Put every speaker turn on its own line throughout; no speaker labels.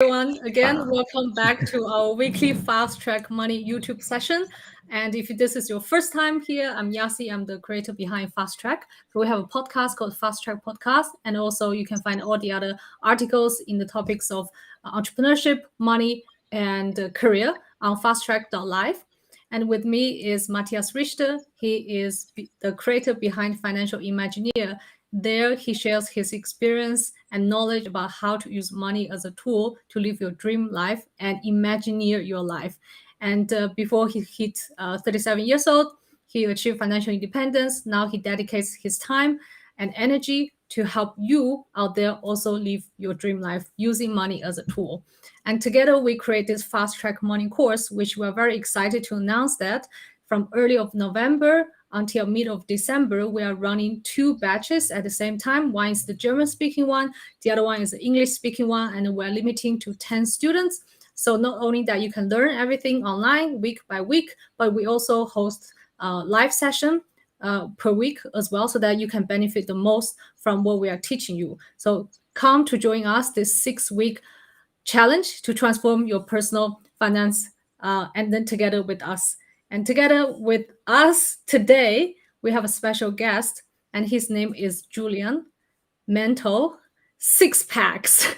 Everyone, again, welcome back to our weekly Fast Track Money YouTube session. And if this is your first time here, I'm Yasi. I'm the creator behind Fast Track. So we have a podcast called Fast Track Podcast, and also you can find all the other articles in the topics of entrepreneurship, money, and career on fasttrack.live. And with me is Matthias Richter. He is the creator behind Financial Imagineer. There, he shares his experience and knowledge about how to use money as a tool to live your dream life and imagineer your life. And before he hit 37 years old, he achieved financial independence. Now he dedicates his time and energy to help you out there also live your dream life using money as a tool. And together we create this Fast Track Money course, which we're very excited to announce that from early of November until mid of December, we are running 2 batches at the same time. One is the German-speaking one, the other one is the English-speaking one, and we're limiting to 10 students. So not only that you can learn everything online week by week, but we also host a live session per week as well, so that you can benefit the most from what we are teaching you. So come to join us this 6-week challenge to transform your personal finance, and then together with us. And together with us today, we have a special guest, and his name is Julian Mental Sixpacks.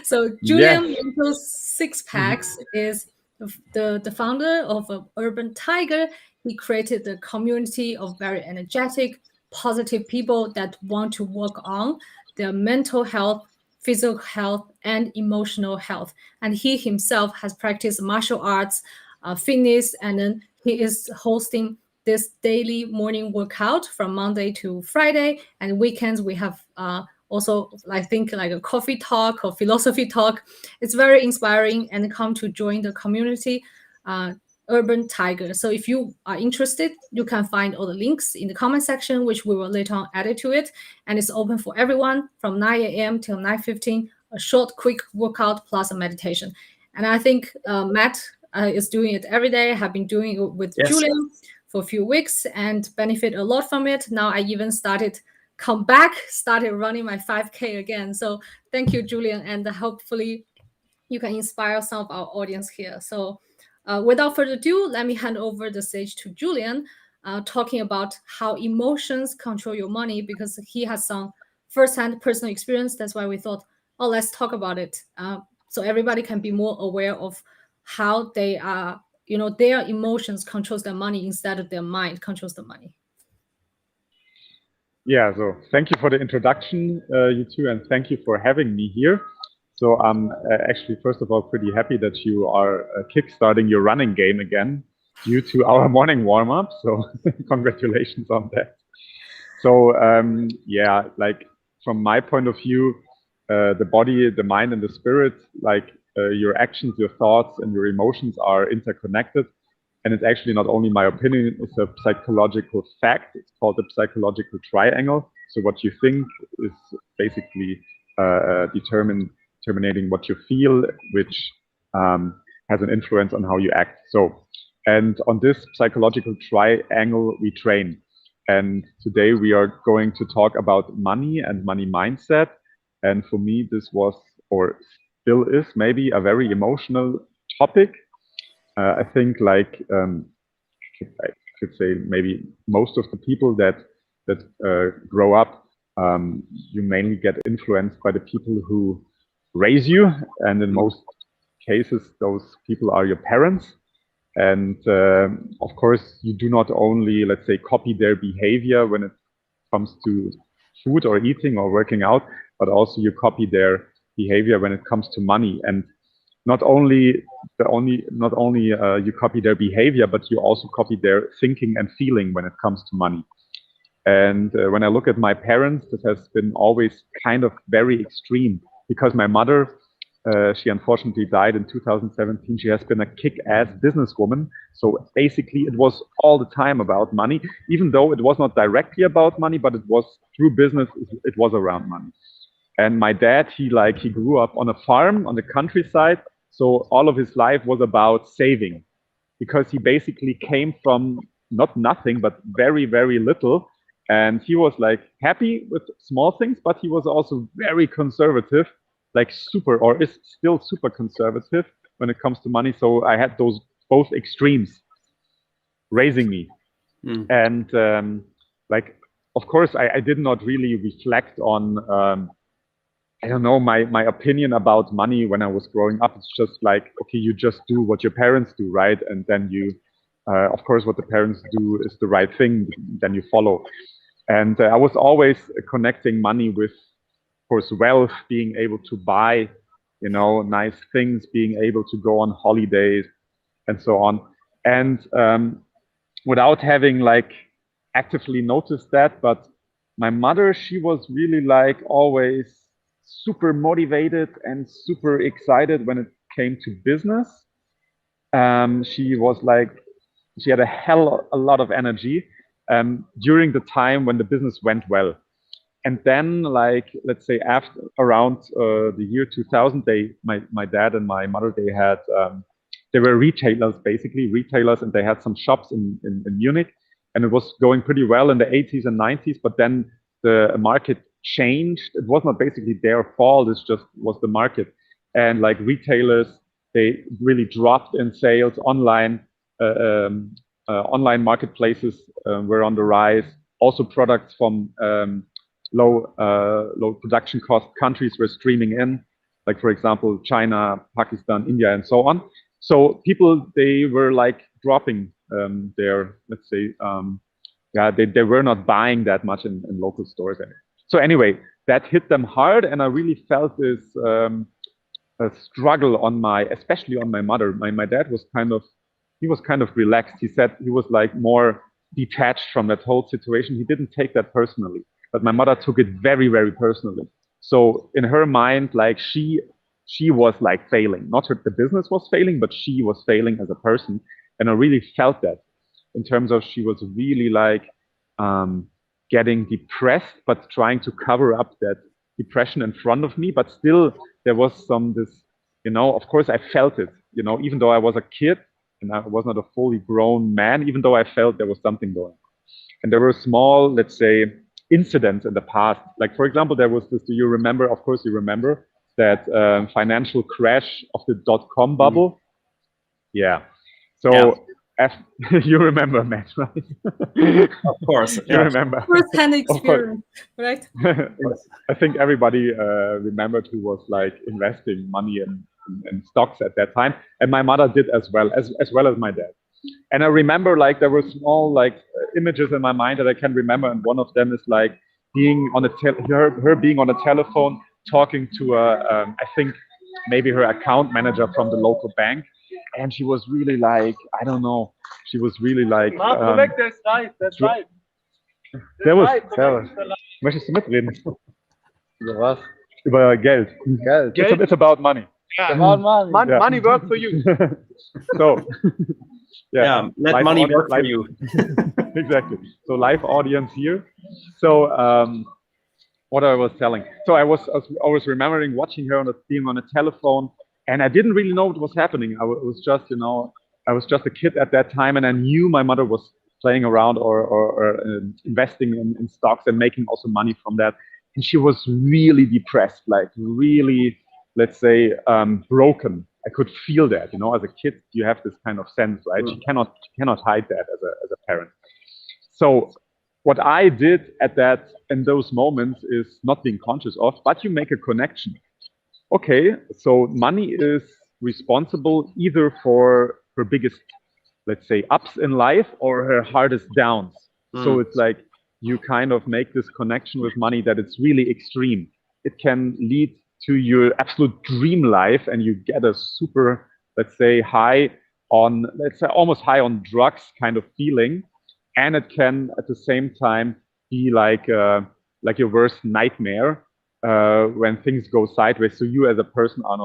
So Julian Mental Sixpacks is the founder of Urban Tiger. He created the community of very energetic, positive people that want to work on their mental health, physical health, and emotional health. And he himself has practiced martial arts, fitness, and then he is hosting this daily morning workout from Monday to Friday, and weekends we have also, I think, like a coffee talk or philosophy talk. It's very inspiring, and come to join the community, Urban Tiger. So if you are interested, you can find all the links in the comment section, which we will later on add it to it. And it's open for everyone from 9 a.m. till 9:15, a short, quick workout plus a meditation. And I think Matt is doing it every day. I have been doing it with Julian for a few weeks and benefit a lot from it. Now I even started running my 5K again. So thank you, Julian, and hopefully you can inspire some of our audience here. So without further ado, let me hand over the stage to Julian, talking about how emotions control your money, because he has some firsthand personal experience. That's why we thought, oh, let's talk about it, so everybody can be more aware of how they are, their emotions controls their money instead of their mind controls the money.
Yeah, so thank you for the introduction, you two, and thank you for having me here. So I'm actually, first of all, pretty happy that you are kickstarting your running game again due to our morning warm-up. So congratulations on that. So yeah, like from my point of view, the body, the mind, and the spirit, like your actions, your thoughts, and your emotions are interconnected. And it's actually not only my opinion, it's a psychological fact. It's called the psychological triangle. So what you think is basically determining what you feel, which has an influence on how you act. So, and on this psychological triangle, we train. And today we are going to talk about money and money mindset. And for me, this was, or still is, maybe a very emotional topic. I think, like I could say, maybe most of the people that grow up, you mainly get influenced by the people who raise you, and in most cases, those people are your parents. And of course, you do not only, let's say, copy their behavior when it comes to food or eating or working out, but also you copy their behavior when it comes to money. And not only you copy their behavior, but you also copy their thinking and feeling when it comes to money. And when I look at my parents, this has been always kind of very extreme, because my mother, she unfortunately died in 2017. She has been a kick-ass businesswoman. So basically it was all the time about money, even though it was not directly about money, but it was through business, it was around money. And my dad, he grew up on a farm on the countryside. So all of his life was about saving, because he basically came from not nothing, but very, very little. And he was like happy with small things, but he was also very conservative. like super, or is still super conservative when it comes to money. So I had those both extremes raising me. And like, of course, I did not really reflect on, I don't know, my opinion about money when I was growing up. It's just like, okay, you just do what your parents do, right? And then you, of course, what the parents do is the right thing, then you follow. And I was always connecting money with, of course, wealth, being able to buy, you know, nice things, being able to go on holidays and so on. And without having like actively noticed that, but my mother, she was really like always super motivated and super excited when it came to business. She was like, she had a lot of energy during the time when the business went well. And then, like, let's say after around the year 2000, my dad and my mother, they were retailers, basically retailers, and they had some shops in Munich, and it was going pretty well in the 80s and 90s. But then the market changed. It was not basically their fault. It just was the market, and like retailers, they really dropped in sales. Online marketplaces were on the rise. Also, products from low production cost countries were streaming in, like for example China, Pakistan, India, and so on. So people, they were like dropping their, let's say, yeah, they were not buying that much in local stores anymore. So anyway, that hit them hard, and I really felt this a struggle on especially on my mother. My dad was kind of relaxed. He said he was like more detached from that whole situation. He didn't take that personally, but my mother took it very, very personally. So in her mind, like she was like failing. Not the business was failing, but she was failing as a person. And I really felt that in terms of she was really like getting depressed, but trying to cover up that depression in front of me. But still, there was this, you know, of course I felt it, you know, even though I was a kid and I was not a fully grown man, even though I felt there was something going on. And there were small, let's say, incidents in the past. Like, for example, there was this, do you remember? Of course you remember that financial crash of the .com bubble. Yeah. So you remember, Matt, right?
Of course.
You remember.
First-hand experience, right?
I think everybody remembered who was like investing money in stocks at that time. And my mother did as well as my dad. And I remember like there were small like images in my mind that I can remember, and one of them is like being on her being on a telephone talking to I think maybe her account manager from the local bank, and she was really like, I don't know, she was really like.
That's right.
Möchtest du mitreden? Über was? Über Geld. It's about money.
Yeah. About money.
Yeah.
Money works for you.
So.
Yeah, let money work for you.
Exactly. So live audience here. So what I was telling. So I was remembering watching her being on a telephone, and I didn't really know what was happening. I was just, you know, I was just a kid at that time, and I knew my mother was playing around or investing in stocks and making also money from that. And she was really depressed, like really, let's say, broken. I could feel that, you know, as a kid, you have this kind of sense, right? You cannot hide that as a parent. So what I did in those moments is not being conscious of, but you make a connection. Okay, so money is responsible either for her biggest, let's say, ups in life or her hardest downs. So it's like you kind of make this connection with money that it's really extreme. It can lead to your absolute dream life, and you get a super, let's say, almost high on drugs kind of feeling, and it can at the same time be like your worst nightmare when things go sideways. So you as a person are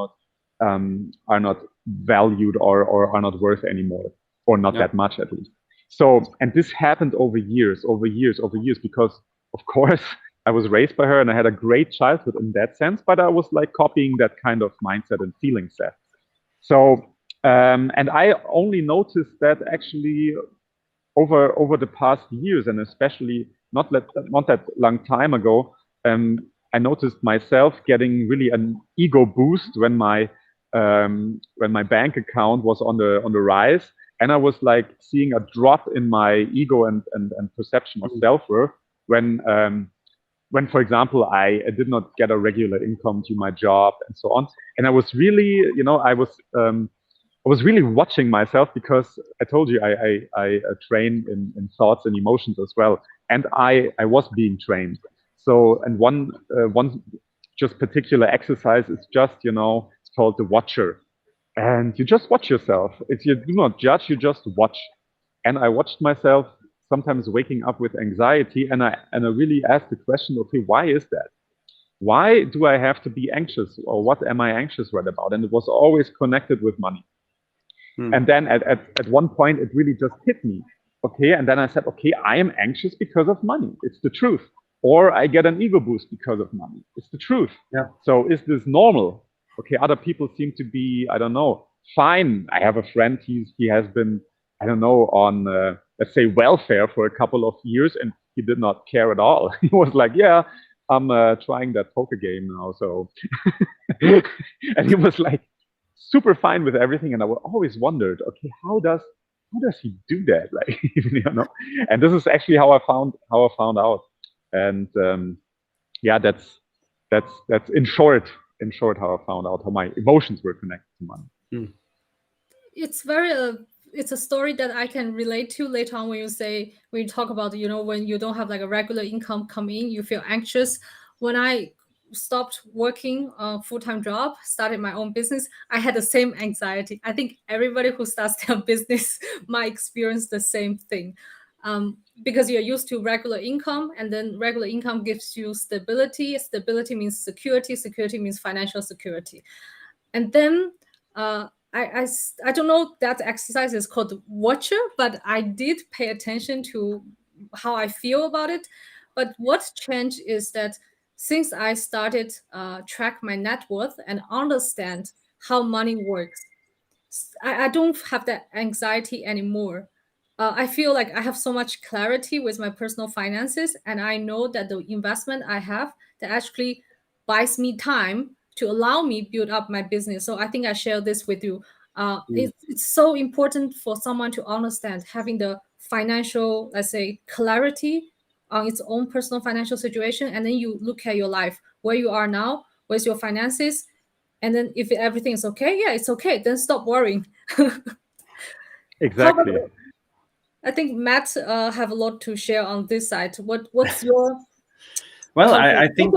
not valued or are not worth anymore, or not that much at least. So, and this happened over years, because of course I was raised by her and I had a great childhood in that sense, but I was like copying that kind of mindset and feeling set. So, and I only noticed that actually over the past years, and especially not that long time ago, I noticed myself getting really an ego boost when my bank account was on the rise, and I was like seeing a drop in my ego and perception of self-worth when, for example, I did not get a regular income to my job and so on. And I was really, I was really watching myself, because I told you I train in thoughts and emotions as well, and I was being trained. So, and one just particular exercise is just, it's called the watcher, and you just watch yourself. You do not judge, you just watch. And I watched myself sometimes waking up with anxiety, and I really asked the question, okay, why is that? Why do I have to be anxious, or what am I anxious right about? And it was always connected with money. And then at one point, it really just hit me. Okay, and then I said, okay, I am anxious because of money. It's the truth. Or I get an ego boost because of money. It's the truth.
Yeah.
So is this normal? Okay, other people seem to be, I don't know, fine. I have a friend, he has been, I don't know, on, let's say, welfare for a couple of years, and he did not care at all. He was like, yeah, I'm trying that poker game now. So, and he was like super fine with everything. And I always wondered, okay, how does he do that? Like, and this is actually how I found out. And yeah, that's in short how I found out how my emotions were connected to money.
It's a story that I can relate to later on when you talk about, when you don't have like a regular income come in, you feel anxious. When I stopped working a full-time job, started my own business, I had the same anxiety. I think everybody who starts their business might experience the same thing. Because you're used to regular income, and then regular income gives you stability. Stability means security. Security means financial security. And then I don't know that exercise is called watcher, but I did pay attention to how I feel about it. But what changed is that since I started track my net worth and understand how money works, I don't have that anxiety anymore. I feel like I have so much clarity with my personal finances, and I know that the investment I have that actually buys me time to allow me build up my business. So I think I share this with you. It's so important for someone to understand having the financial, let's say, clarity on its own personal financial situation, and then you look at your life, where you are now, where's your finances, and then if everything is okay, yeah, it's okay, then stop worrying.
Exactly.
I think Matt have a lot to share on this side. What's your
well, I think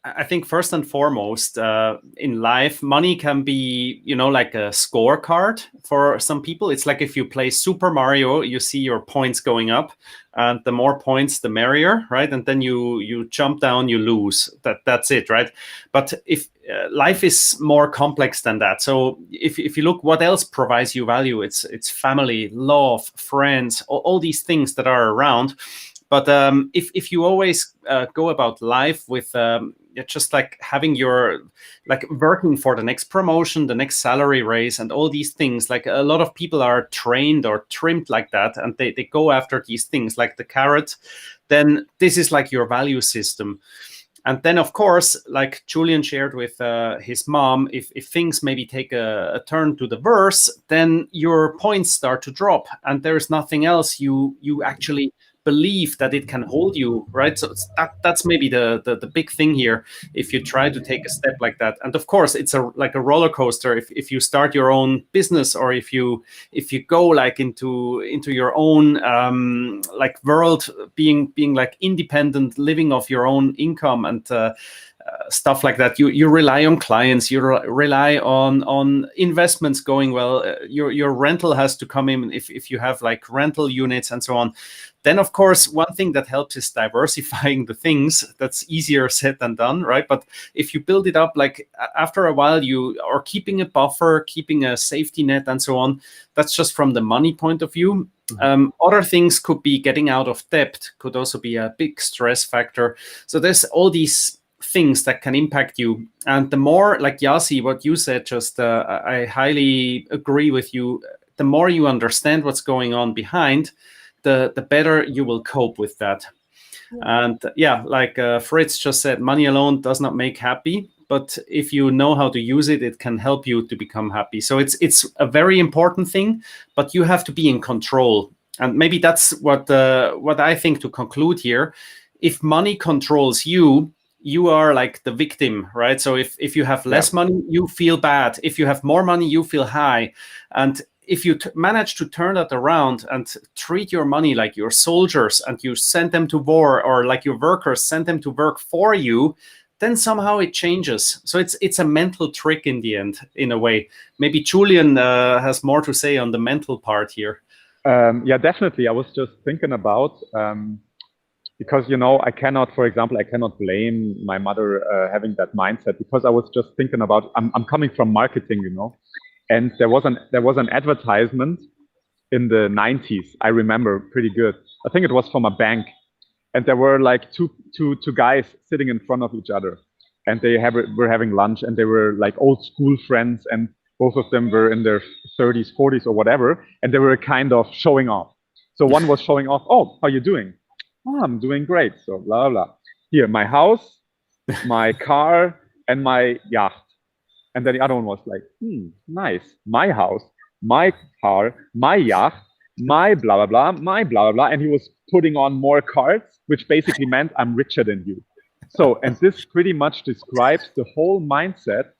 I think first and foremost, in life, money can be, like a scorecard for some people. It's like if you play Super Mario, you see your points going up, and the more points, the merrier, right? And then you jump down, you lose. That's it, right? But if life is more complex than that. So if you look, what else provides you value? It's family, love, friends, all these things that are around. But if you always go about life with just like having like working for the next promotion, the next salary raise, and all these things, like a lot of people are trained or trimmed like that, and they go after these things like the carrot, then this is like your value system. And then, of course, like Julian shared with his mom, if things maybe take a turn to the worse, then your points start to drop, and there's nothing else you actually believe that it can hold you, right? So that's maybe the big thing here, if you try to take a step like that. And of course, it's like a roller coaster if you start your own business, or if you go like into your own like world, being like independent, living off your own income and stuff like that. You rely on clients, you rely on investments going well, your rental has to come in if you have like rental units and so on. Then, of course, one thing that helps is diversifying the things. That's easier said than done, right? But if you build it up, like after a while, you are keeping a buffer, keeping a safety net and so on. That's just from the money point of view. Other things could be getting out of debt, could also be a big stress factor. So there's all these things that can impact you. And the more, like Yasi, what you said, just I highly agree with you. The more you understand what's going on behind, the better you will cope with that. And like Fritz just said, money alone does not make happy, but if you know how to use it, it can help you to become happy. So it's a very important thing, but you have to be in control. And maybe that's what I think to conclude here. If money controls you, you are like the victim, right? So if you have less money, you feel bad. If you have more money, you feel high. And if you manage to turn that around and treat your money like your soldiers and you send them to war, or like your workers send them to work for you, then somehow it changes. So it's a mental trick in the end, in a way. Maybe Julian has more to say on the mental part here.
Yeah, definitely. I was just thinking about, because, I cannot, for example, I cannot blame my mother having that mindset, because I was just thinking about, I'm coming from marketing, and there was an advertisement in the 90s. I remember pretty good. I think it was from a bank, and there were like two guys sitting in front of each other, and they were having lunch, and they were like old school friends, and both of them were in their 30s, 40s, or whatever, and they were kind of showing off. So one was showing off, oh, how are you doing? Oh, I'm doing great. So blah, blah. Here, my house, my car, and my yacht. And then the other one was like, nice. My house, my car, my yacht, my blah, blah, blah, my blah, blah, blah. And he was putting on more cards, which basically meant I'm richer than you. So, and this pretty much describes the whole mindset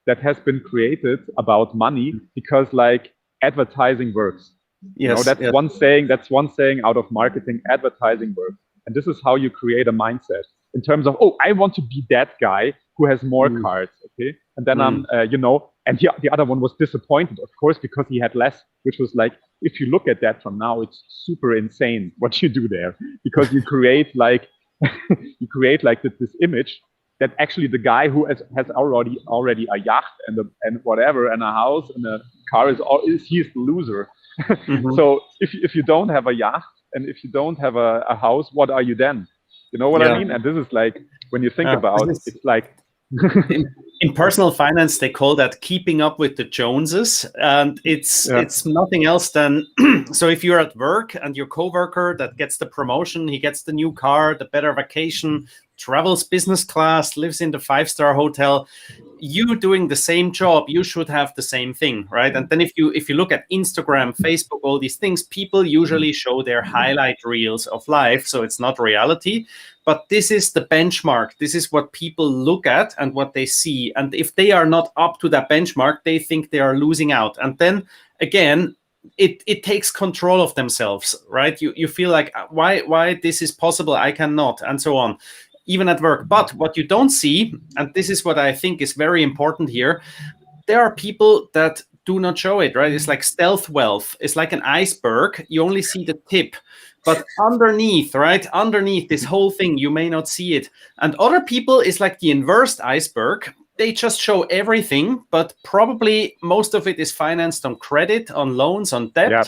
that has been created about money, because like advertising works.
Yes,
that's one saying. That's one saying out of marketing. Advertising works, and this is how you create a mindset in terms of, oh, I want to be that guy who has more cards, okay? And then and the other one was disappointed, of course, because he had less. Which was like, if you look at that from now, it's super insane what you do there, because you create like this image that actually the guy who has already a yacht and whatever and a house and a car he's the loser. So if you don't have a yacht and if you don't have a house, what are you then? You know what I mean? And this is like, when you think about it, it's like
in personal finance, they call that keeping up with the Joneses, and it's nothing else than so if you're at work and your coworker that gets the promotion, he gets the new car, the better vacation, travels business class, lives in the 5-star hotel, you doing the same job, you should have the same thing, right? And then if you look at Instagram, Facebook, all these things, people usually show their highlight reels of life, so it's not reality. But this is the benchmark. This is what people look at and what they see. And if they are not up to that benchmark, they think they are losing out. And then again, it takes control of themselves, right? You feel like, why this is possible, I cannot, and so on, even at work. But what you don't see, and this is what I think is very important here, there are people that do not show it, right? It's like stealth wealth. It's like an iceberg. You only see the tip. But underneath, right? Underneath this whole thing, you may not see it. And other people is like the inverse iceberg. They just show everything, but probably most of it is financed on credit, on loans, on debt. Yeah.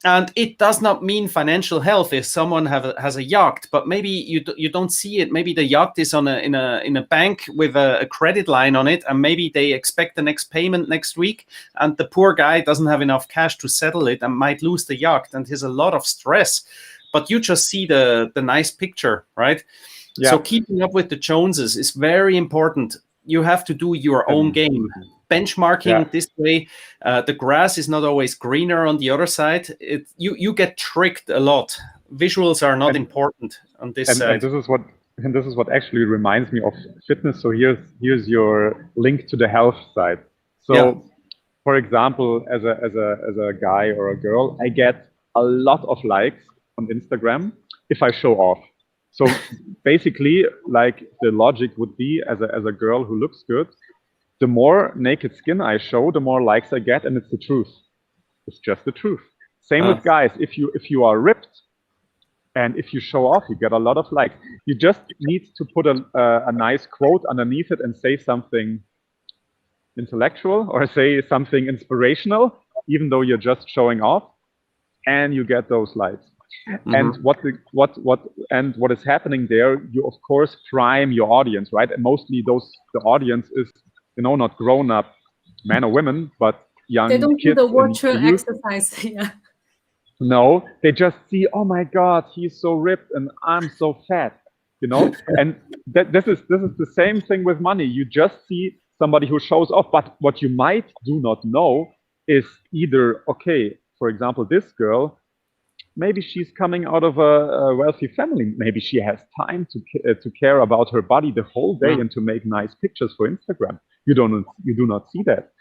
And it does not mean financial health if someone has a yacht, but maybe you don't see it. Maybe the yacht is in a bank with a credit line on it, and maybe they expect the next payment next week, and the poor guy doesn't have enough cash to settle it and might lose the yacht, and there's a lot of stress. But you just see the nice picture, right? Yeah. So keeping up with the Joneses is very important. You have to do your own game. Benchmarking this way, the grass is not always greener on the other side. You get tricked a lot. Visuals are not important on this side.
And this is what actually reminds me of fitness. So here's your link to the health side. So, for example, as a guy or a girl, I get a lot of likes on Instagram if I show off. So basically, like the logic would be, as a girl who looks good, the more naked skin I show, the more likes I get, and it's the truth. It's just the truth. Same with guys. If you are ripped and if you show off, you get a lot of likes. You just need to put a nice quote underneath it and say something intellectual or say something inspirational, even though you're just showing off, and you get those likes. Mm-hmm. And what is happening there? You of course prime your audience, right? And mostly the audience is, not grown-up men or women, but young kids.
They don't do the virtual exercise.
No, they just see, oh my God, he's so ripped and I'm so fat. And this is the same thing with money. You just see somebody who shows off, but what you might do not know is either, okay, for example, this girl, maybe she's coming out of a wealthy family. Maybe she has time to care about her body the whole day and to make nice pictures for Instagram. You do not see that.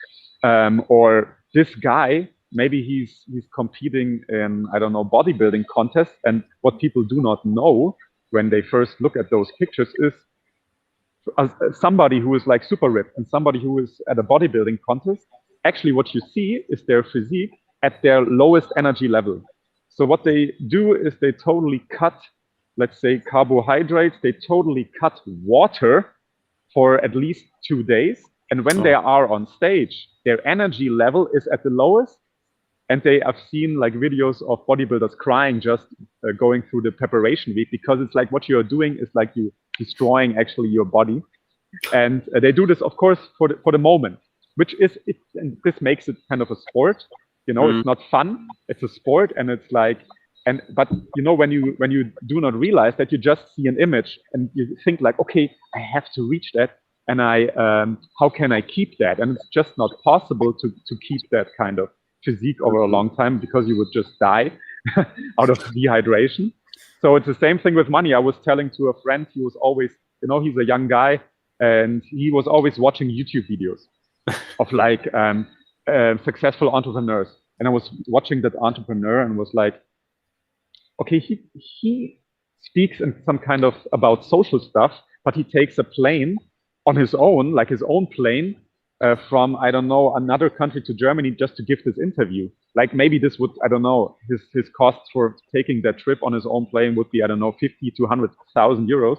Or this guy, maybe he's competing in, I don't know, bodybuilding contests, and what people do not know when they first look at those pictures is somebody who is like super ripped and somebody who is at a bodybuilding contest. Actually, what you see is their physique at their lowest energy level. So what they do is they totally cut, let's say, carbohydrates. They totally cut water for at least 2 days. And when they are on stage, their energy level is at the lowest. And I've seen like videos of bodybuilders crying just going through the preparation week, because it's like what you're doing is like you destroying actually your body. And they do this, of course, for the moment, which is it. And this makes it kind of a sport. It's not fun. It's a sport, and it's like, but when you do not realize that, you just see an image and you think like, okay, I have to reach that, and how can I keep that? And it's just not possible to keep that kind of physique over a long time, because you would just die out of dehydration. So it's the same thing with money. I was telling to a friend, he was always, he's a young guy, and he was always watching YouTube videos of like successful entrepreneurs. And I was watching that entrepreneur and was like, okay, he speaks in some kind of about social stuff, but he takes a plane on his own, like his own plane, from, I don't know, another country to Germany just to give this interview. Like maybe this would, I don't know, his costs for taking that trip on his own plane would be, I don't know, 50 to 100,000 euros.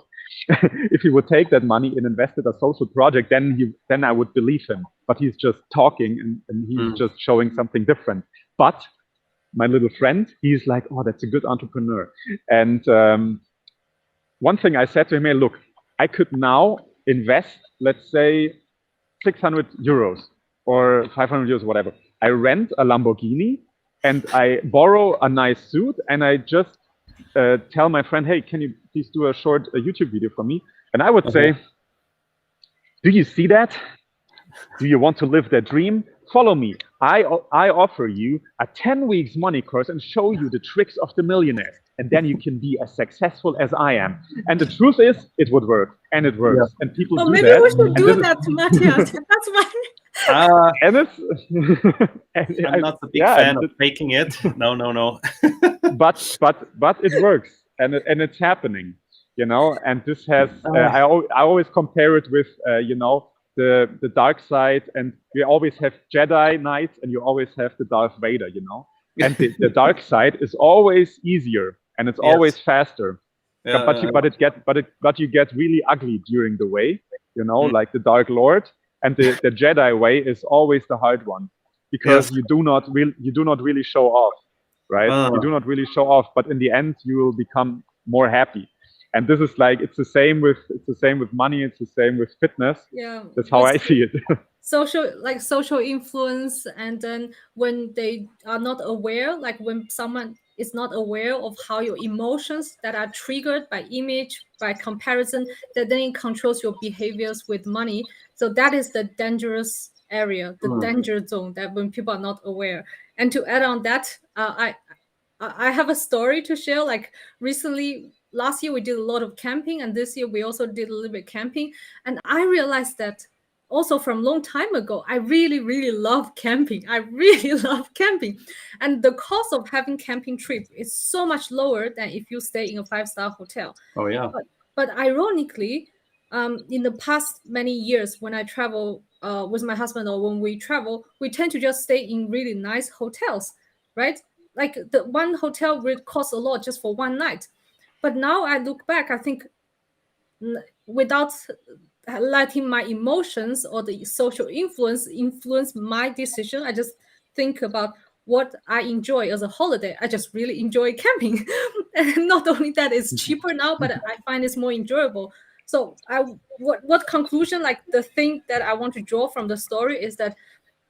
If he would take that money and invest in a social project, then I would believe him. But he's just talking and he's just showing something different. But my little friend, he's like, oh, that's a good entrepreneur. And one thing I said to him, hey, look, I could now invest, let's say, 600 euros or 500 euros, whatever. I rent a Lamborghini and I borrow a nice suit, and I just tell my friend, hey, can you please do a short YouTube video for me? And I would say, do you see that? Do you want to live that dream? Follow me. I offer you a 10 weeks money course and show you the tricks of the millionaires. And then you can be as successful as I am. And the truth is, it would work. And it works. Yeah. And people do
maybe
that.
We should do that, Matthias. That's why.
And it's...
I'm not a big fan of faking it. No.
but it works. And it's happening, And this has... I always compare it with, the dark side, and we always have Jedi Knights, and you always have the Darth Vader, And the dark side is always easier, and it's always faster. Yeah, but you get really ugly during the way, like the Dark Lord, and the Jedi way is always the hard one, because you do not really show off, right? You do not really show off, but in the end you will become more happy. And this is like, it's the same with money. It's the same with fitness.
Yeah,
that's how I see it.
social influence, and then when they are not aware, like when someone is not aware of how your emotions that are triggered by image, by comparison, that then it controls your behaviors with money. So that is the dangerous area, the danger zone, that when people are not aware. And to add on that, I have a story to share. Like recently, last year we did a lot of camping, and this year we also did a little bit camping. And I realized that also from a long time ago, I really, really love camping. I really love camping. And the cost of having camping trip is so much lower than if you stay in a 5-star hotel.
Oh, yeah.
But ironically, in the past many years, when I travel with my husband, or when we travel, we tend to just stay in really nice hotels, right? Like the one hotel would cost a lot just for one night. But now I look back, I think without letting my emotions or the social influence my decision, I just think about what I enjoy as a holiday. I just really enjoy camping. And not only that, it's cheaper now, but I find it's more enjoyable. So what conclusion, like the thing that I want to draw from the story is that,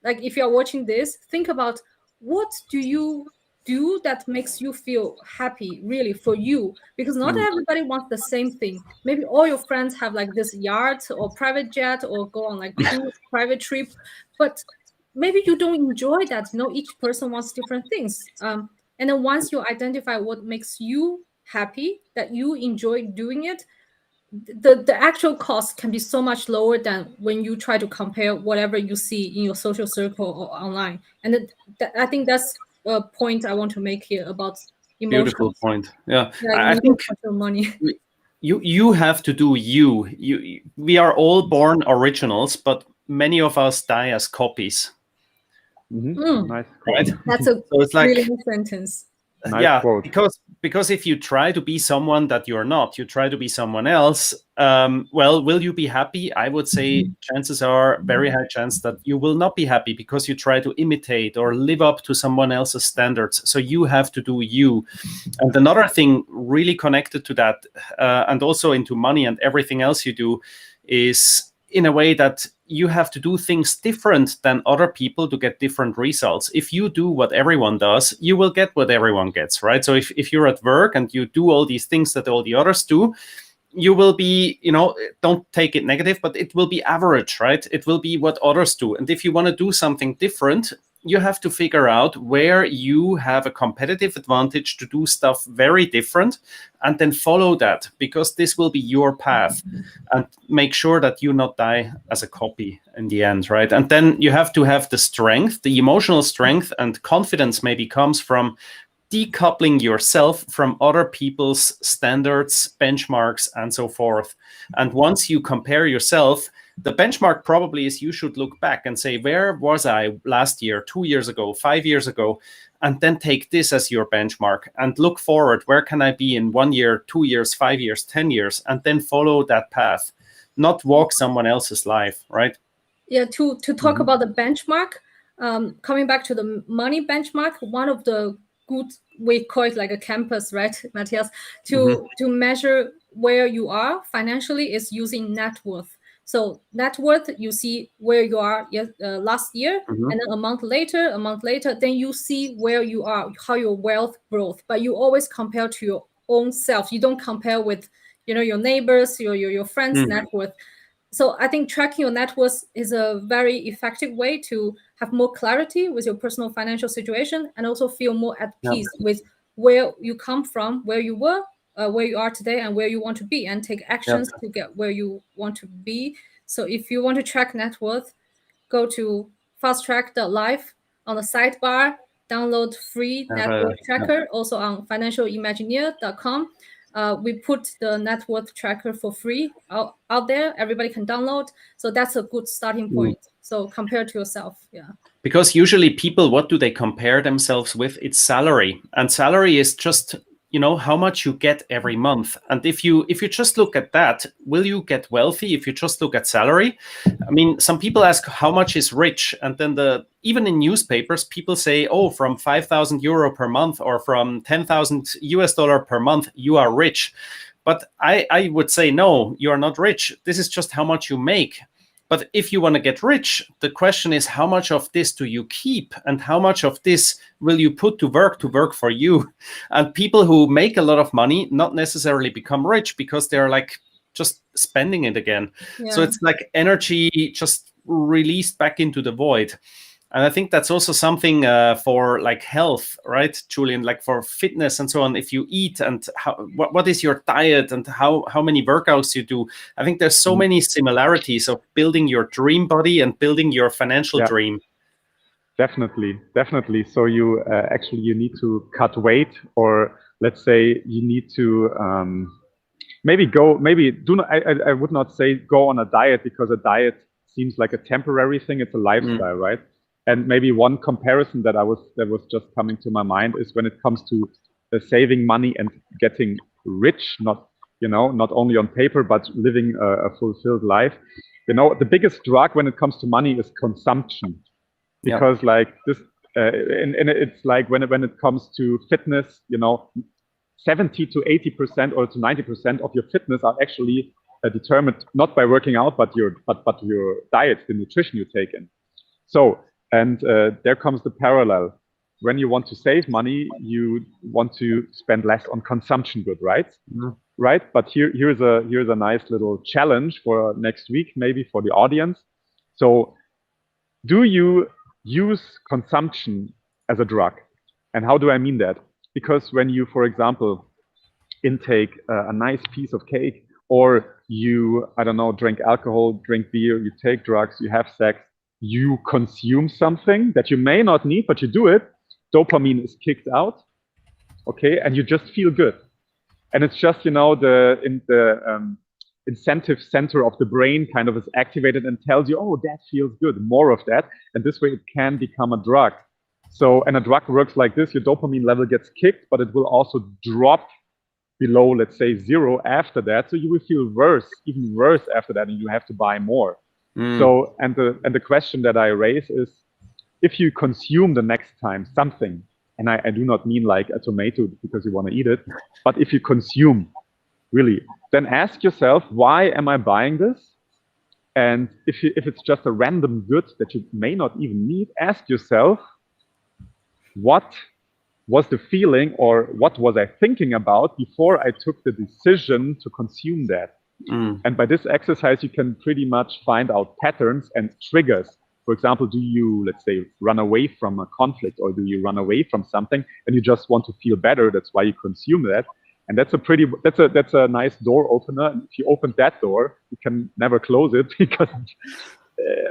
like, if you're watching this, think about what do you do that makes you feel happy, really, for you? Because not everybody wants the same thing. Maybe all your friends have like this yacht or private jet or go on like cruise, private trip, but maybe you don't enjoy that. Each person wants different things. And then once you identify what makes you happy, that you enjoy doing it, the actual cost can be so much lower than when you try to compare whatever you see in your social circle or online. And I think that's a point I want to make here about emotions.
Beautiful point. Yeah,
I think money.
You have to do you. We are all born originals, but many of us die as copies.
Nice quote.
Right? That's a so it's like, brilliant sentence.
Nice
yeah,
quote.
because if you try to be someone that you're not, you try to be someone else, well, will you be happy? I would say chances are very high chance that you will not be happy because you try to imitate or live up to someone else's standards. So you have to do you. And another thing really connected to that, and also into money and everything else you do, is in a way that you have to do things different than other people to get different results. If you do what everyone does, you will get what everyone gets, right? So if you're at work and you do all these things that all the others do, you will be, don't take it negative, but it will be average, right? It will be what others do. And if you want to do something different, you have to figure out where you have a competitive advantage to do stuff very different and then follow that, because this will be your path, and make sure that you not die as a copy in the end, right? And then you have to have the strength, the emotional strength, and confidence maybe comes from decoupling yourself from other people's standards, benchmarks, and so forth. And once you compare yourself, the benchmark probably is you should look back and say, where was I last year, 2 years ago, 5 years ago? And then take this as your benchmark and look forward. Where can I be in 1 year, 2 years, 5 years, 10 years? And then follow that path, not walk someone else's life, right?
Yeah, to talk about the benchmark, coming back to the money benchmark, one of the good, we call it like a campus, right, Matthias, to measure where you are financially is using net worth. So net worth, you see where you are last year, and then a month later, then you see where you are, how your wealth growth. But you always compare to your own self. You don't compare with, your neighbors, your friends' net worth. So I think tracking your net worth is a very effective way to have more clarity with your personal financial situation, and also feel more at peace with where you come from, where you were, where you are today, and where you want to be, and take actions to get where you want to be. So if you want to track net worth, go to fasttrack.life on the sidebar, download free net worth tracker, also on financialimagineer.com. We put the net worth tracker for free out there. Everybody can download. So that's a good starting point. So compare to yourself. Yeah.
Because usually people, what do they compare themselves with? It's salary. And salary is just, how much you get every month. And if you just look at that, will you get wealthy if you just look at salary? I mean, some people ask how much is rich, and then even in newspapers, people say, oh, from 5,000 euro per month or from 10,000 US dollar per month, you are rich. But I would say, no, you are not rich. This is just how much you make. But if you want to get rich, the question is, how much of this do you keep, and how much of this will you put to work for you? And people who make a lot of money not necessarily become rich because they're like just spending it again. Yeah. So it's like energy just released back into the void. And I think that's also something for like health, right, Julian, like for fitness and so on. If you eat and what is your diet and how many workouts you do, I think there's so many similarities of building your dream body and building your financial dream.
Definitely. So you actually you need to cut weight, or let's say you need to I would not say go on a diet, because a diet seems like a temporary thing. It's a lifestyle, right? And maybe one comparison that was just coming to my mind is when it comes to saving money and getting rich, not only on paper, but living a fulfilled life. The biggest drug when it comes to money is consumption, because like this, and it's like when it comes to fitness, 70 to 80% or to 90% of your fitness are actually determined not by working out, but your diet, the nutrition you take in. So. And there comes the parallel. when you want to save money, you want to spend less on consumption good, right?
Mm-hmm.
Right. But here's a nice little challenge for next week, maybe for the audience. So, do you use consumption as a drug? And how do I mean that? Because when you, for example, intake a nice piece of cake, or you, I don't know, drink alcohol, drink beer, you take drugs, you have sex, you consume something that you may not need, but you do it, dopamine is kicked out, okay, and you just feel good. And it's just, the incentive center of the brain kind of is activated and tells you, oh, that feels good, more of that. And this way it can become a drug. So, and a drug works like this, your dopamine level gets kicked, but it will also drop below, let's say, 0 after that. So you will feel worse, even worse after that, and you have to buy more. So, and the question that I raise is, if you consume the next time something, and I do not mean like a tomato because you want to eat it, but if you consume, really, then ask yourself, why am I buying this? And if it's just a random good that you may not even need, ask yourself, what was the feeling, or what was I thinking about before I took the decision to consume that? And by this exercise, you can pretty much find out patterns and triggers. For example, do you, let's say, run away from a conflict, or do you run away from something and you just want to feel better? That's why you consume that. And that's a nice door opener. And if you open that door, you can never close it, because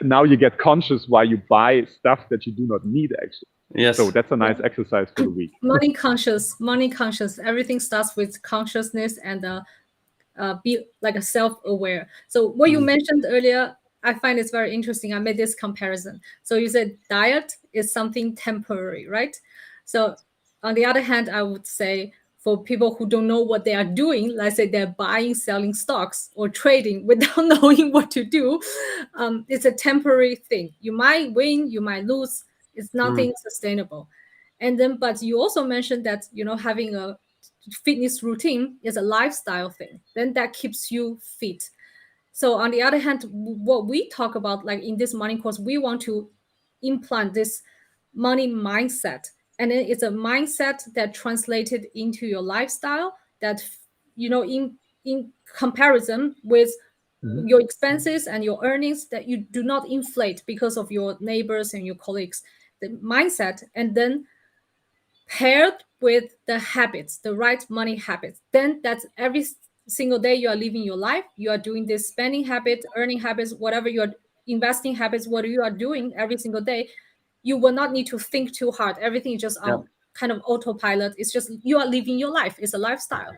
now you get conscious why you buy stuff that you do not need, actually.
Yes.
So that's a nice exercise for the week.
Money conscious. Everything starts with consciousness and be like a self-aware. So what you mentioned earlier, I find it's very interesting. I made this comparison. So you said diet is something temporary, right? So on the other hand, I would say for people who don't know what they are doing, let's say they're buying, selling stocks or trading without knowing what to do, it's a temporary thing. You might win, you might lose. It's nothing sustainable. And then, but you also mentioned that, having a fitness routine is a lifestyle thing. Then that keeps you fit. So on the other hand, what we talk about, like in this money course, we want to implant this money mindset. And then it's a mindset that translated into your lifestyle that, in comparison with your expenses and your earnings, that you do not inflate because of your neighbors and your colleagues. The mindset, and then paired with the habits, the right money habits, then that's every single day you are living your life. You are doing this spending habit, earning habits, whatever you're investing habits, what you are doing every single day, you will not need to think too hard. Everything is just on kind of autopilot. It's just you are living your life. It's a lifestyle.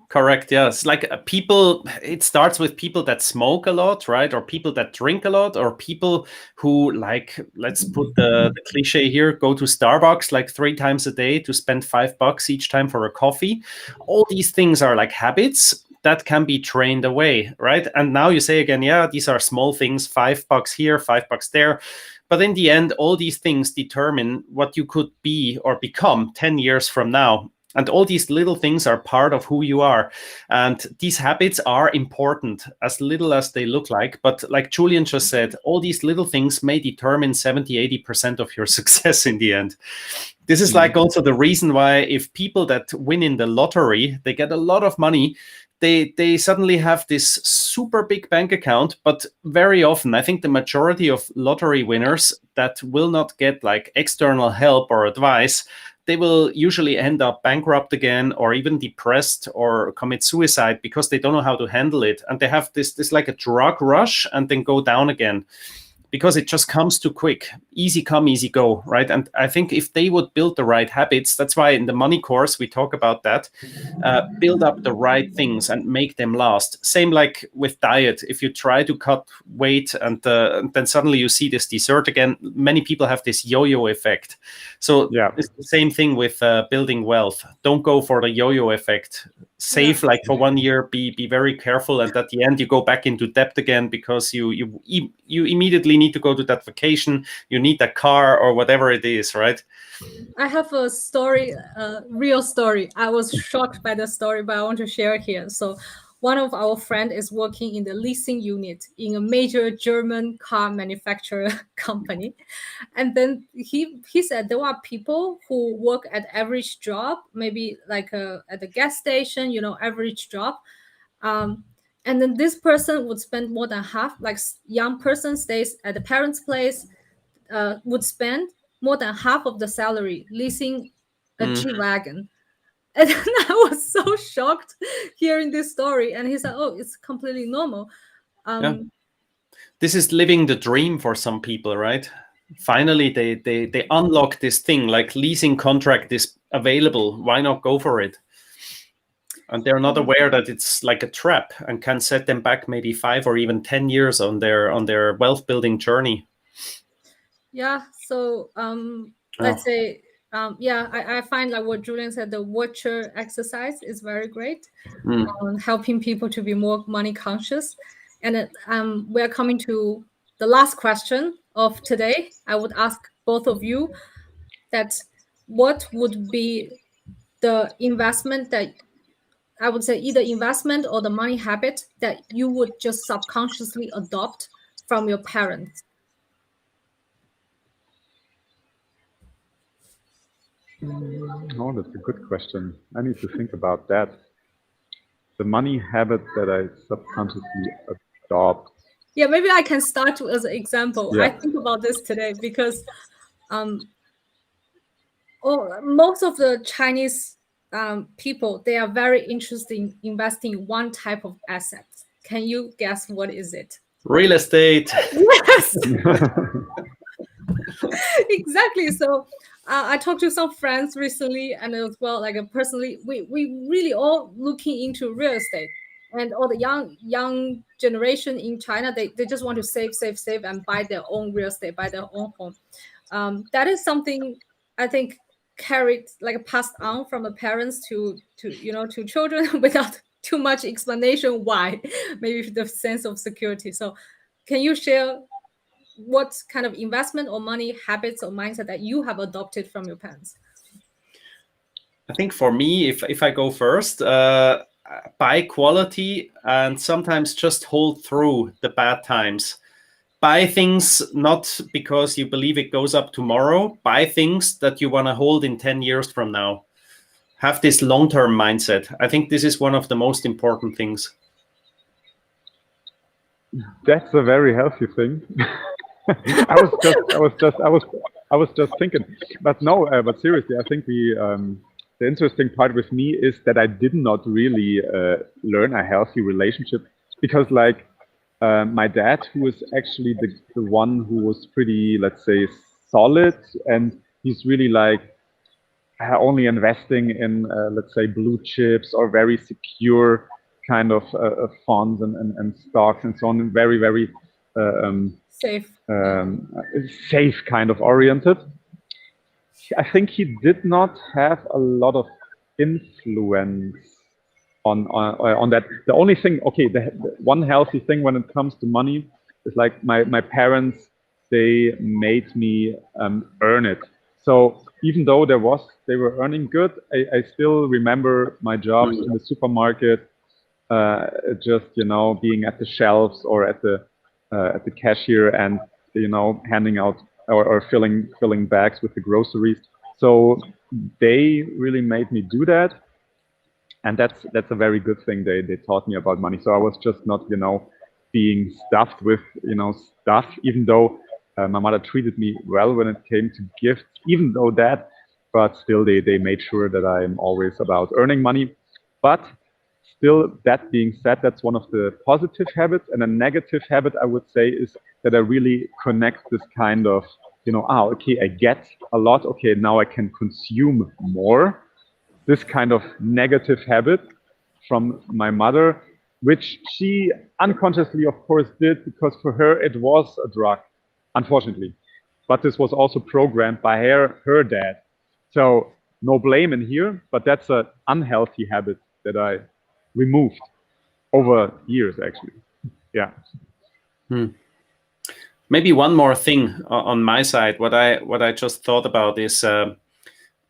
Correct. Yes. Like people, it starts with people that smoke a lot, right? Or people that drink a lot, or people who, like, let's put the cliche here, go to Starbucks like 3 times a day to spend $5 each time for a coffee. All these things are like habits that can be trained away, right? And now you say again, yeah, these are small things, $5 here, $5 there. But in the end, all these things determine what you could be or become 10 years from now. And all these little things are part of who you are. And these habits are important, as little as they look like. But like Julian just said, all these little things may determine 70, 80% of your success in the end. This is like also the reason why if people that win in the lottery, they get a lot of money, they suddenly have this super big bank account. But very often, I think the majority of lottery winners that will not get like external help or advice, they will usually end up bankrupt again, or even depressed, or commit suicide because they don't know how to handle it. And they have this like a drug rush and then go down again, because it just comes too quick. Easy come, easy go, right? And I think if they would build the right habits, that's why in the money course we talk about that, build up the right things and make them last. Same like with diet. If you try to cut weight and then suddenly you see this dessert again, many people have this yo-yo effect. So it's the same thing with building wealth. Don't go for the yo-yo effect. Save like for 1 year, be very careful, and at the end you go back into debt again because you immediately need to go to that vacation, you need that car or whatever it is, right?
I have a story, a real story. I was shocked by the story, but I want to share here. So one of our friend is working in the leasing unit in a major German car manufacturer company. And then he said there are people who work at average job, maybe like at the gas station, average job. And then this person would spend more than half, like young person stays at the parents' place, would spend more than half of the salary leasing a G-Wagon. And then I was so shocked hearing this story. And he said, oh, it's completely normal.
This is living the dream for some people, right? Finally, they unlock this thing, like leasing contract is available. Why not go for it? And they're not aware that it's like a trap and can set them back maybe 5 or even 10 years on their wealth building journey.
Yeah. So let's say, I find like what Julian said, the watcher exercise is very great, helping people to be more money conscious. And we're coming to the last question of today. I would ask both of you that what would be the investment that I would say either investment or the money habit that you would just subconsciously adopt from your parents?
Oh, that's a good question. I need to think about that. The money habit that I subconsciously adopt.
Yeah, maybe I can start as an example.
Yeah.
I think about this today because most of the Chinese people, they are very interested in investing in one type of assets. Can you guess what is it?
Real estate.
Yes. Exactly. So I talked to some friends recently, and as well, like personally, we really all looking into real estate, and all the young generation in China, they just want to save, and buy their own real estate, buy their own home. That is something I think carried, like passed on from the parents to children without too much explanation why. Maybe the sense of security. So can you share what kind of investment or money habits or mindset that you have adopted from your parents?
I think for me, if I go first, buy quality and sometimes just hold through the bad times. Buy things not because you believe it goes up tomorrow. Buy things that you want to hold in 10 years from now. Have this long-term mindset. I think this is one of the most important things.
That's a very healthy thing. I was just thinking, but no, but seriously, I think the interesting part with me is that I did not really learn a healthy relationship, because like my dad, who is actually the one who was pretty, let's say, solid, and he's really like only investing in let's say blue chips or very secure kind of funds and stocks and so on, and very safe kind of oriented. I think he did not have a lot of influence on that. The only thing, okay, the one healthy thing when it comes to money is like my parents, they made me earn it. So even though they were earning good, I still remember my jobs in the supermarket, just being at the shelves or at the cashier and handing out or filling bags with the groceries. So they really made me do that, and that's a very good thing. They taught me about money. So I was just not being stuffed with stuff, even though my mother treated me well when it came to gifts, even though that, but still they made sure that I'm always about earning money. But still, that being said, that's one of the positive habits. And a negative habit, I would say, is that I really connect this kind of, okay, I get a lot. Okay, now I can consume more. This kind of negative habit from my mother, which she unconsciously, of course, did, because for her it was a drug, unfortunately. But this was also programmed by her dad. So no blame in here, but that's an unhealthy habit that I removed over years, actually. Yeah.
Maybe one more thing on my side. What I just thought about is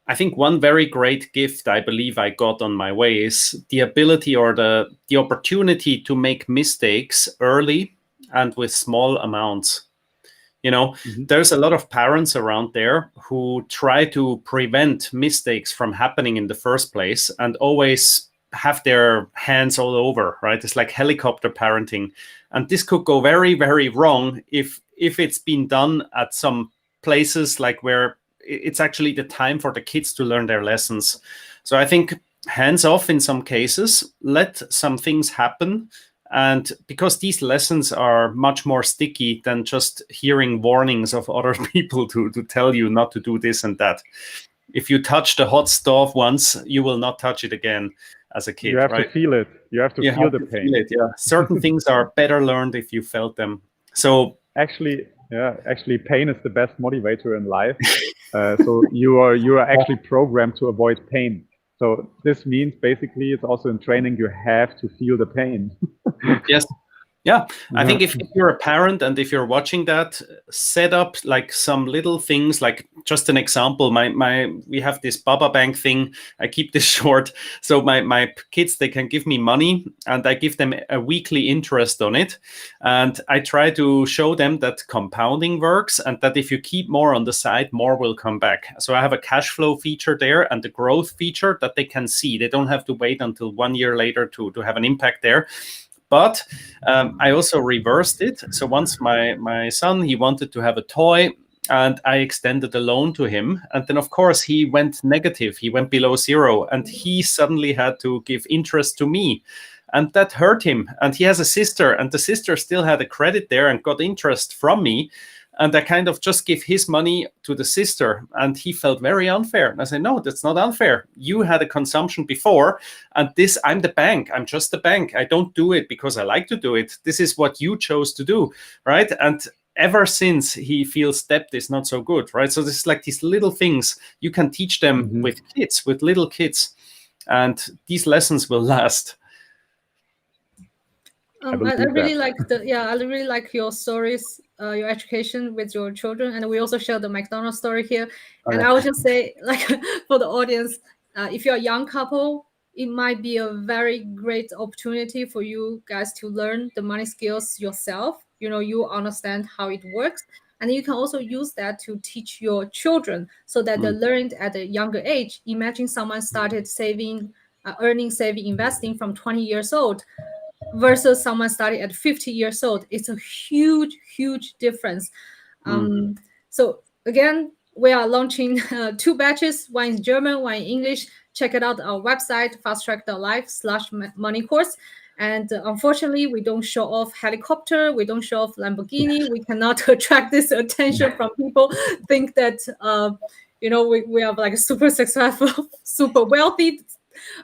I think one very great gift I believe I got on my way is the ability or the opportunity to make mistakes early and with small amounts. There's a lot of parents around there who try to prevent mistakes from happening in the first place and always have their hands all over, right? It's like helicopter parenting. And this could go very, very wrong if it's been done at some places like where it's actually the time for the kids to learn their lessons. So I think hands off in some cases, let some things happen. And because these lessons are much more sticky than just hearing warnings of other people to tell you not to do this and that. If you touch the hot stove once, you will not touch it again as a kid.
You have
right?
to feel it. You have to feel the pain.
Feel it, yeah. Certain things are better learned if you felt them. So
actually, pain is the best motivator in life. So you are actually programmed to avoid pain. So this means basically it's also in training you have to feel the pain.
Yes. Yeah, I think if you're a parent and if you're watching that, set up like some little things, like just an example, we have this Baba Bank thing. I keep this short. So my kids, they can give me money and I give them a weekly interest on it. And I try to show them that compounding works and that if you keep more on the side, more will come back. So I have a cash flow feature there and the growth feature that they can see. They don't have to wait until 1 year later to have an impact there. But I also reversed it. So once my son, he wanted to have a toy and I extended a loan to him. And then, of course, he went negative. He went below zero and he suddenly had to give interest to me. And that hurt him. And he has a sister and the sister still had a credit there and got interest from me. And I kind of just give his money to the sister and he felt very unfair. And I said, no, that's not unfair. You had a consumption before and this, I'm the bank. I'm just the bank. I don't do it because I like to do it. This is what you chose to do, right? And ever since he feels debt is not so good, right? So this is like these little things you can teach them with kids, with little kids. And these lessons will last.
I really like I really like your stories, your education with your children, and we also share the McDonald's story here. And I would just say, like, for the audience, if you're a young couple, it might be a very great opportunity for you guys to learn the money skills yourself. You understand how it works, and you can also use that to teach your children so that they learned at a younger age. Imagine someone started saving, earning, saving, investing from 20 years old. Versus someone starting at 50 years old. It's a huge, huge difference. So again, we are launching 2 batches, one in German, one in English. Check it out, our website, fasttrack.life/money course. And unfortunately, we don't show off helicopter. We don't show off Lamborghini. We cannot attract this attention from people. Think that, we are like super successful, super wealthy.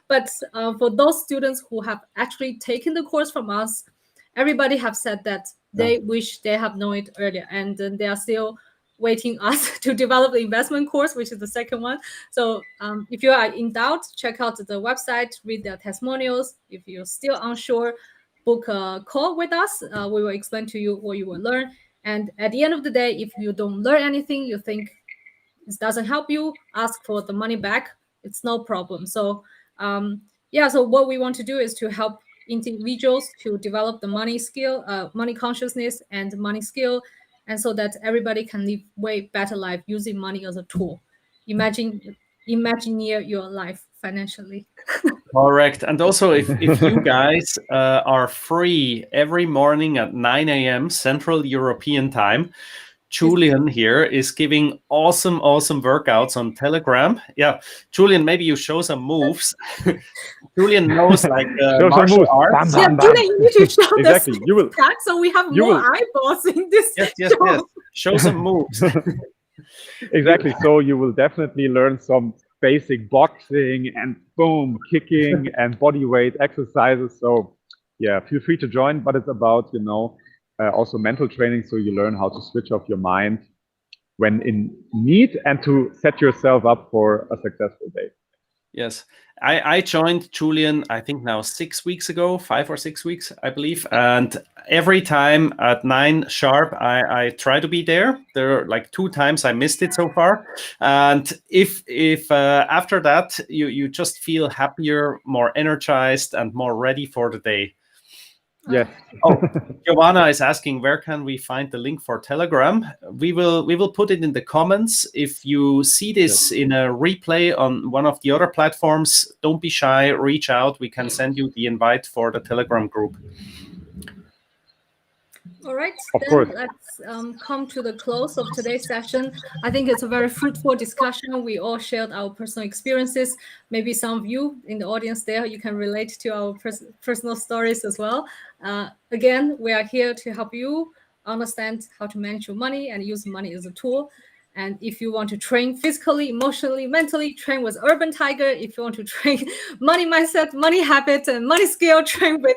But for those students who have actually taken the course from us, everybody have said that they wish they have known it earlier, and they are still waiting us to develop the investment course, which is the second one. So if you are in doubt, check out the website, read their testimonials. If you're still unsure, book a call with us. We will explain to you what you will learn. And at the end of the day, if you don't learn anything, you think it doesn't help you, ask for the money back. It's no problem. So so what we want to do is to help individuals to develop the money skill, money consciousness and money skill, and so that everybody can live way better life using money as a tool. Imagine your life financially.
Correct. And also, if you guys are free every morning at 9 a.m. Central European time, Julian here is giving awesome workouts on Telegram. Yeah, Julian, maybe you show some moves. Julian knows like martial arts.
Bam, bam, bam. Julian, you need to show
exactly.
You will. So we have more eyeballs in this.
Yes. Show some moves.
Exactly. So you will definitely learn some basic boxing and boom, kicking and body weight exercises. So yeah, feel free to join. But it's about also mental training, so you learn how to switch off your mind when in need and to set yourself up for a successful day.
Yes. I joined Julian, I think now 6 weeks ago, 5 or 6 weeks, I believe. And every time at 9 sharp, I try to be there. There are like 2 times I missed it so far. And if after that, you just feel happier, more energized, and more ready for the day.
Yes.
Oh, Giovanna is asking, where can we find the link for Telegram? We will put it in the comments. If you see this in a replay on one of the other platforms, don't be shy, reach out. We can send you the invite for the Telegram group.
All right,
Of
then
course.
let's come to the close of today's session. I think it's a very fruitful discussion. We all shared our personal experiences. Maybe some of you in the audience there, you can relate to our personal stories as well. Again, we are here to help you understand how to manage your money and use money as a tool. And if you want to train physically, emotionally, mentally, train with Urban Tiger. If you want to train money mindset, money habits, and money skill, train with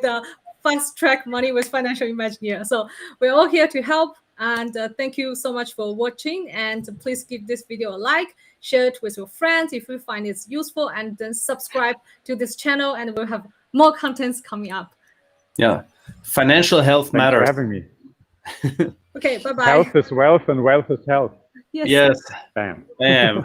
Fast Track Money with Financial Imagineer. So we're all here to help. And thank you so much for watching. And please give this video a like, share it with your friends if you find it's useful, and then subscribe to this channel. And we'll have more contents coming up.
Yeah, financial health matters.
Thanks for having me.
Okay, bye-bye.
Health is wealth and wealth is health.
Yes.
Yes.
Bam.
Bam.